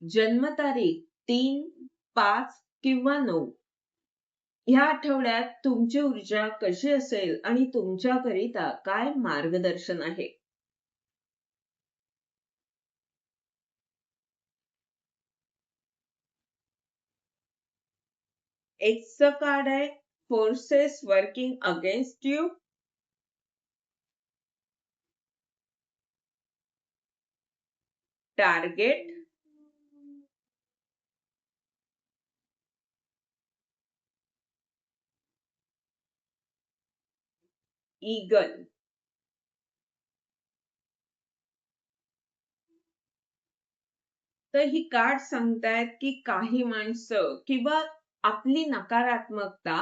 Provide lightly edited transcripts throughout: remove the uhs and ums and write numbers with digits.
जन्मतारीख 3, 5 किंवा 9 ह्या आठवड्यात तुमची ऊर्जा कशी असेल आणि तुमच्याकरिता काय मार्गदर्शन आहे? एक्सचं कार्ड आहे forces working against you. Target. Eagle. तर ही कार्ड सांगतायत की काही माणसं किंवा आपली नकारात्मकता,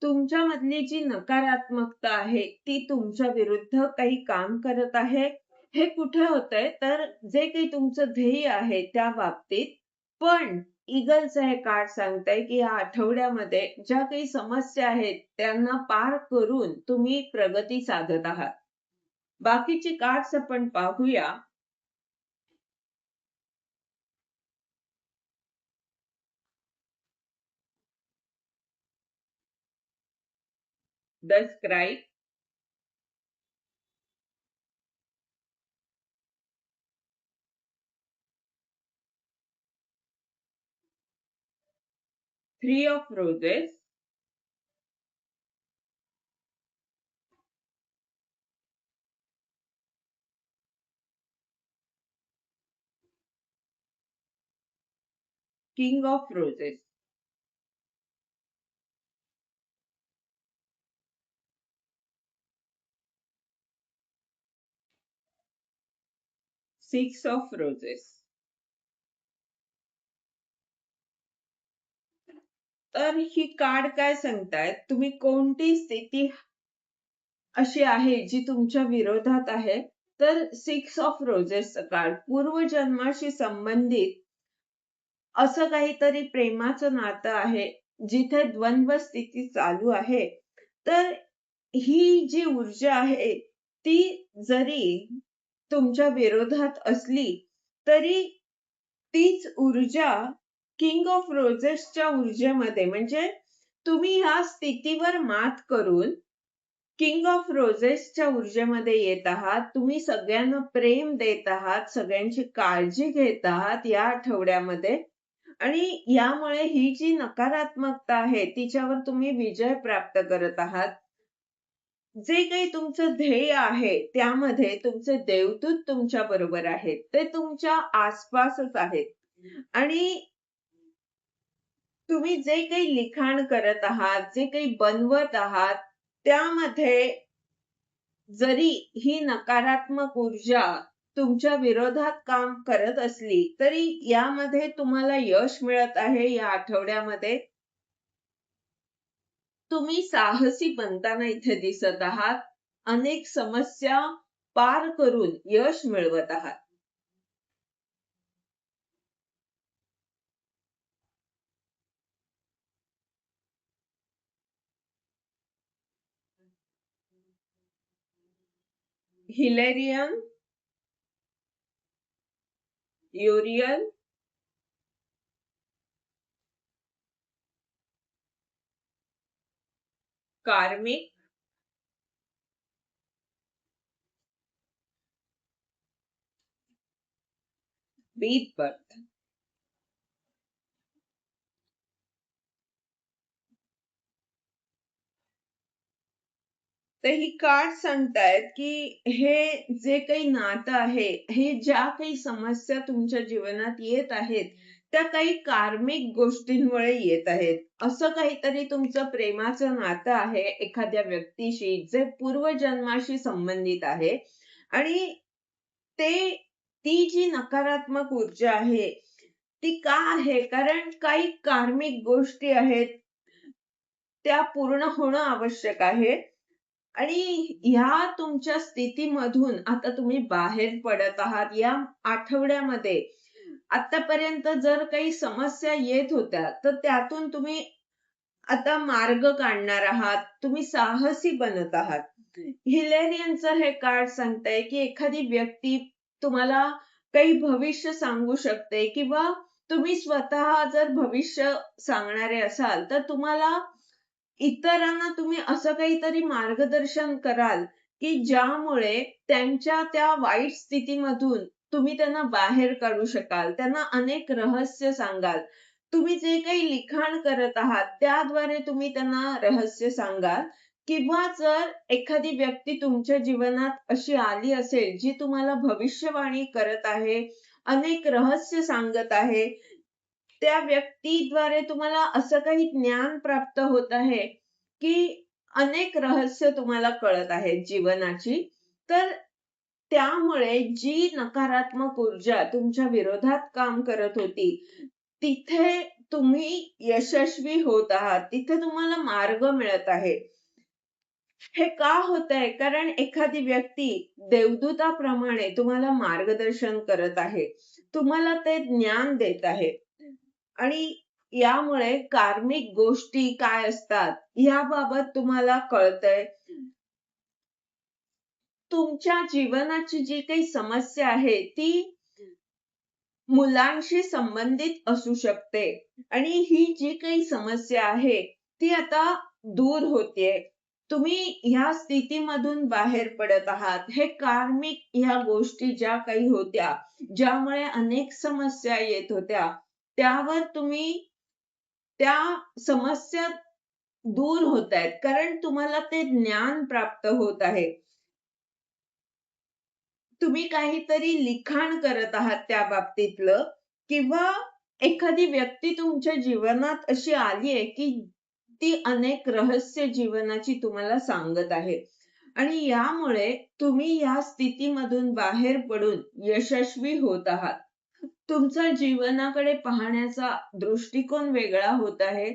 तुमच्यामधली जी नकारात्मकता आहे ती तुमच्या विरुद्ध काही काम करत आहे. हे कुठे होतंय तर जे काही तुमचं ध्येय आहे त्या बाबतीत. पण ईगलचं हे कार्ड सांगतंय की या आठवड्यामध्ये ज्या काही समस्या आहेत त्यांना पार करून तुम्ही प्रगती साधत आहात. बाकीची कार्ड्स आपण पाहूया. The scribe. Three of roses. King of roses. Six of roses. तर ही कार्ड काय सांगतायत, तुम्ही कोणती स्थिती अशी आहे जी तुमच्या विरोधात आहे. तर सिक्स ऑफ रोजेस कार्ड पूर्वजन्माशी संबंधित असं काहीतरी प्रेमाचं नातं आहे जिथे द्वंद्व स्थिती चालू आहे. तर ही जी ऊर्जा आहे ती जरी तुमच्या विरोधात असली तरी तीच ऊर्जा किंग ऑफ रोजेसच्या ऊर्जेमध्ये, म्हणजे तुम्ही ह्या स्थितीवर मात करून किंग ऑफ रोजेसच्या ऊर्जेमध्ये येत आहात. तुम्ही सगळ्यांना प्रेम देत आहात, सगळ्यांची काळजी घेत आहात या आठवड्यामध्ये. आणि यामुळे ही जी नकारात्मकता आहे तिच्यावर तुम्ही विजय प्राप्त करत आहात. जे काही तुमचं ध्येय आहे त्यामध्ये तुमचे देवदूत तुमच्या बरोबर आहेत. ते तुमच्या आसपासच आहेत. आणि तुम्ही जे काही लिखाण करत आहात, जे काही बनवत आहात, त्यामध्ये जरी ही नकारात्मक ऊर्जा तुमच्या विरोधात काम करत असली तरी यामध्ये तुम्हाला यश मिळत आहे. या आठवड्यामध्ये तुम्ही साहसी बनताना इथे दिसत आहात. अनेक समस्या पार करून यश मिळवत आहात. हिलेरियन. युरियल. कार्मिक. बीट बर्थ. तर ही कार्ड सांगतायत की हे जे काही नातं आहे, हे ज्या काही समस्या तुमच्या जीवनात येत आहेत त्या काही कार्मिक गोष्टींमुळे येत आहेत. असं काहीतरी तुमचं प्रेमाचं नातं आहे एखाद्या व्यक्तीशी जे पूर्वजन्माशी संबंधित आहे. आणि ते ती जी नकारात्मक ऊर्जा आहे ती का आहे, कारण काही कार्मिक गोष्टी आहेत त्या पूर्ण होणं आवश्यक आहे. आणि ह्या तुमच्या स्थितीमधून आता तुम्ही बाहेर पडत आहात. या आठवड्यामध्ये आतापर्यंत जर काही समस्या येत होत्या तर त्यातून तुम्ही आता मार्ग काढणार आहात. तुम्ही साहसी बनत आहात. हिलेरियनचं हे कार्ड सांगतंय की एखादी व्यक्ती तुम्हाला काही भविष्य सांगू शकते किंवा तुम्ही स्वतः जर भविष्य सांगणारे असाल तर तुम्हाला इतरांना तुम्ही असं काहीतरी मार्गदर्शन कराल की ज्यामुळे त्यांच्या त्या वाईट स्थितीमधून तुम्ही त्यांना बाहेर काढू शकाल, त्यांना अनेक रहस्य सांगाल. तुम्ही जे काही लिखाण करत आहात त्याद्वारे तुम्ही त्यांना रहस्य सांगाल किंवा जर एखादी व्यक्ती तुमच्या जीवनात अशी आली असेल जी तुम्हाला भविष्यवाणी करत आहे, अनेक रहस्य सांगत आहे, त्या व्यक्तीद्वारे तुम्हाला असं काही ज्ञान प्राप्त होत आहे की अनेक रहस्य तुम्हाला कळत आहेत जीवनाची. तर त्यामुळे जी नकारात्मक ऊर्जा तुमच्या विरोधात काम करत होती, तिथे तुम्ही यशस्वी होत आहात. तिथे तुम्हाला मार्ग मिळत आहे. हे का होतंय? कारण एखादी व्यक्ती देवदूताप्रमाणे तुम्हाला मार्गदर्शन करत आहे. तुम्हाला ते ज्ञान देत आहे. आणि यामुळे कार्मिक गोष्टी काय असतात याबाबत तुम्हाला कळतंय. तुमच्या जीवनाची जी काही समस्या आहे ती मुलांशी संबंधित असू शकते आणि ही जी काही समस्या आहे ती आता दूर होतेय. तुम्ही ह्या स्थितीमधून बाहेर पडत आहात. हे कार्मिक ह्या गोष्टी ज्या काही होत्या, ज्यामुळे अनेक समस्या येत होत्या, त्यावर तुम्ही त्या समस्या दूर होतायत कारण तुम्हाला ते ज्ञान प्राप्त होत आहे. तुम्ही काहीतरी लिखाण करत आहात त्या बाबतीतलं किंवा एखादी व्यक्ती तुमच्या जीवनात अशी आलीये की ती अनेक रहस्य जीवनाची तुम्हाला सांगत आहे आणि यामुळे तुम्ही या स्थितीमधून बाहेर पडून यशस्वी होत आहात. तुमचा जीवनाकडे पाहण्याचा दृष्टिकोन वेगळा होत आहे.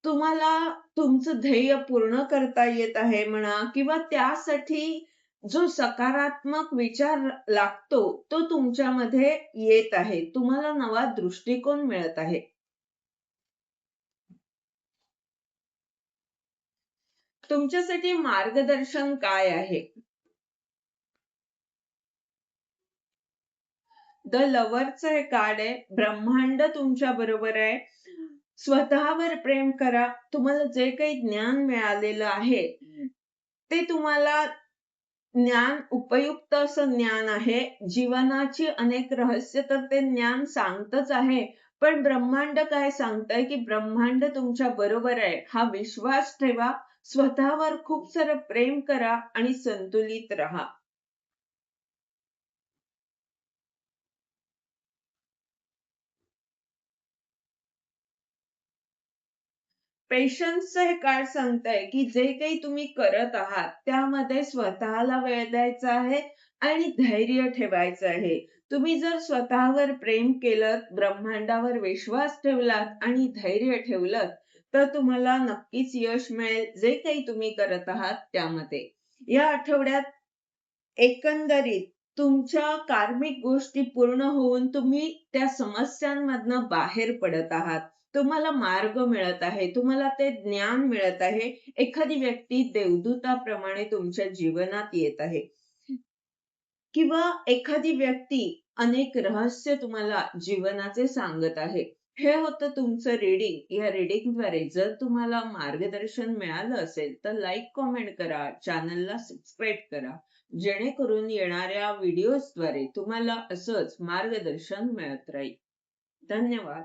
तुम्हाला तुमचं ध्येय पूर्ण करता येत आहे म्हणा किंवा त्यासाठी जो सकारात्मक विचार लागतो तो तुमच्यामध्ये येत आहे. तुम्हाला नवा दृष्टिकोन मिळत आहे. तुमच्यासाठी मार्गदर्शन काय आहे? द लव्हरचं हे कार्ड आहे. ब्रह्मांड तुमच्या बरोबर आहे. स्वतःवर प्रेम करा. तुम्हाला जे काही ज्ञान मिळालेलं आहे ते तुम्हाला ज्ञान उपयुक्त असं ज्ञान आहे. जीवनाची अनेक रहस्य तर ते ज्ञान सांगतच आहे. पण ब्रह्मांड काय सांगतंय की ब्रह्मांड तुमच्या बरोबर आहे. हा विश्वास ठेवा. स्वतःवर खूप सारं प्रेम करा आणि संतुलित राहा. पेशन्सचं हे कार्ड सांगतंय की जे काही तुम्ही करत आहात त्यामध्ये स्वतःला वेळ द्यायचा आहे आणि धैर्य ठेवायचं आहे. तुम्ही जर स्वतःवर प्रेम केलं, ब्रह्मांडावर विश्वास ठेवलात आणि धैर्य ठेवलं तर तुम्हाला नक्कीच यश मिळेल जे काही तुम्ही करत आहात त्यामध्ये. या आठवड्यात एकंदरीत तुमच्या कार्मिक गोष्टी पूर्ण होऊन तुम्ही त्या समस्यांमधनं बाहेर पडत आहात. तुम्हाला मार्ग मिळत आहे. तुम्हाला ते ज्ञान मिळत आहे. एखादी व्यक्ती देवदूताप्रमाणे तुमच्या जीवनात येत आहे. किंवा एखादी व्यक्ती अनेक रहस्य तुम्हाला जीवनाचे सांगत आहे. हे होतं तुमचं रीडिंग. या रीडिंगद्वारे जर तुम्हाला मार्गदर्शन मिळालं असेल तर लाईक, कमेंट करा, चॅनलला सबस्क्राईब करा. जेणेकरून येणाऱ्या व्हिडिओजद्वारे तुम्हाला असंच मार्गदर्शन मिळत राहील. धन्यवाद.